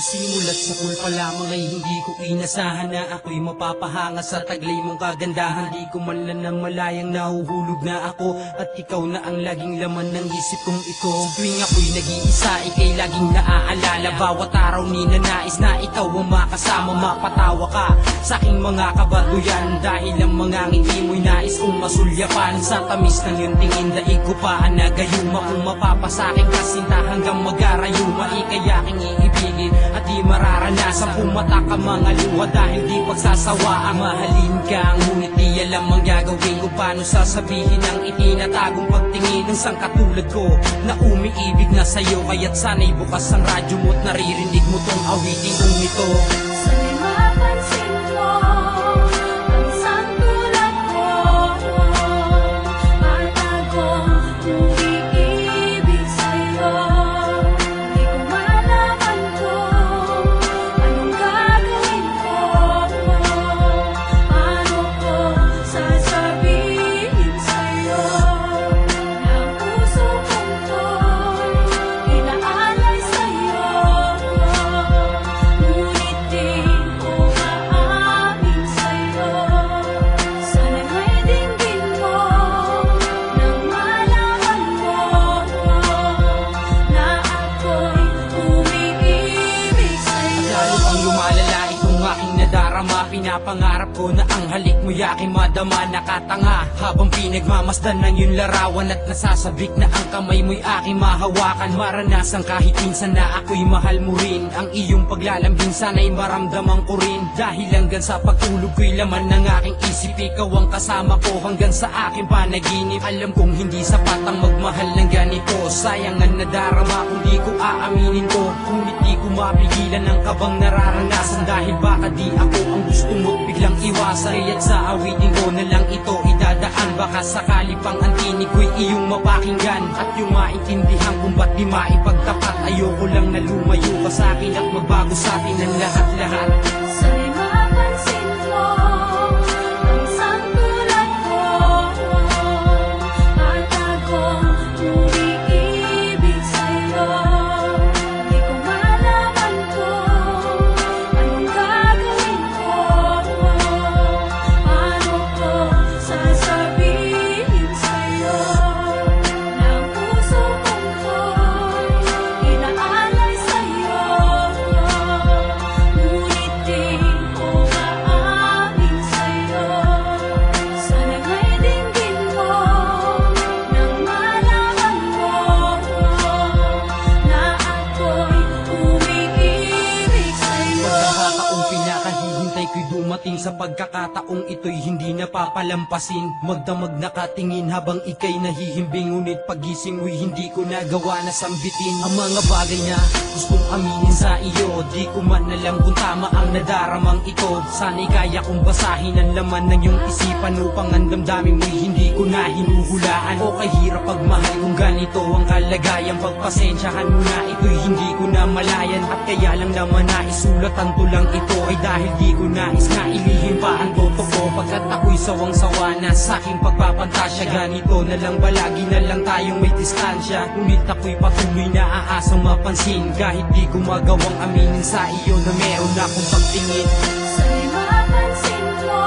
Simula't sa pool pa lamang ay hindi ko inasahan na ako'y mapapahanga sa taglay mong kagandahan. Di ko man lang na malayang nahuhulog na ako at ikaw na ang laging laman ng isip kong ito. Sa tuwing ako'y nag-iisa, ika'y laging naaalala. Bawat araw ninanais na ikaw ang makasama. Mapatawa ka sa aking mga kabaduyan dahil ang mga ngiti mo'y nais kong masulyapan. Sa tamis ng iyong tingin daig ko pa ang nagayuma. Kung mapapasakin kasinta hanggang mag-arayuma, ika'y aking iibigin at di mararanasan. Pumata ka mga luha dahil di pagsasawa ang mahalin ka. Ngunit di alam ang gagawin ko, paano sasabihin ang itinatagong pagtingin ng sangkatulad ko na umiibig na sa'yo. Kaya't sana'y bukas ang radyo mo't naririnig mo tong awitin kong ito. Sana'y mapansin mo ang isang tulad ko, matagong umiibig sa'yo. Di ko malaman kung anong gagawin ko, paano ko sasabihin sa'yo na ang puso kong to'y inaalay sa'yo. Ngunit di ko maamin sa'yo. Sana'y may dinggin mo nang malaman mo na ako'y umiibig sa'yo. Lalo pang lumalala itong aking nadarama. Pinapangarap ko na ang halik mo'y aking madama. Nakatanga habang pinagmamasdan ng iyong larawan at nasasabik na ang kamay mo'y aking mahawakan. Maranasan kahit minsan na ako'y mahal mo rin. Ang iyong paglalambing sana'y maramdaman ko rin. Dahil hanggang sa pagtulog ko'y laman ng aking isip. Ikaw ang kasama ko hanggang sa aking panaginip. Alam kong hindi sapat ang magmahal ng ganito. Sayang ang nadarama kung di ko aaminin ko. Ngunit di ko mapigilan ang kabang nararanasan. Dahil baka di ako ang gusto mo't biglang iwasan. Kaya't sa awitin ko na lang ito idadaan. Baka sakali pang ang tinig ko'y iyong mapakinggan at yung maintindihan kung ba't di maipagtapat. Ayoko lang na lumayo ka sa'kin at magbago sa'tin ang lahat-lahat. Sana'y mapansin mo ang isang tulad ko, matagong umiibig sa'yo. Di ko malaman kung anong gagawin ko, paano ko sasabihin sa'yo na ang puso kong to'y inaalay sa'yo. Ngunit di ko maamin sa'yo. Sana'y may dinggin mo nang malaman mo na ako'y umiibig sa'yo. Pagkakataong pinakahihintay ko'y dumating. Sa pagkakataong ito'y hindi napapalampasin. Magdamag nakatingin habang ika'y nahihimbing. Ngunit pagising mo'y hindi ko nagawa na sambitin ang mga bagay na gustong aminin sa iyo. Di ko man alam kung tama ang nadaramang ito. Sana'y kaya kong basahin ang laman ng iyong isipan upang ang damdamin mo'y hindi ko na hinuhulaan. O kahirap pagmahal kung ganito ang kalagayan. Pagpasensyahan mo na ito'y hindi ko na malayan. At kaya lang naman naisulat to lang ito ay dahil di ko nais na ilihim pa ang totoo. Pagkat ako'y sawang-sawa na sa aking pagpapantasya. Ganito na lang ba, lagi na lang tayong may distansya. Ngunit ako'y patuloy na aasang mapansin kahit di ko magawang aminin sa iyo na meron akong pagtingin. Sana'y mapansin mo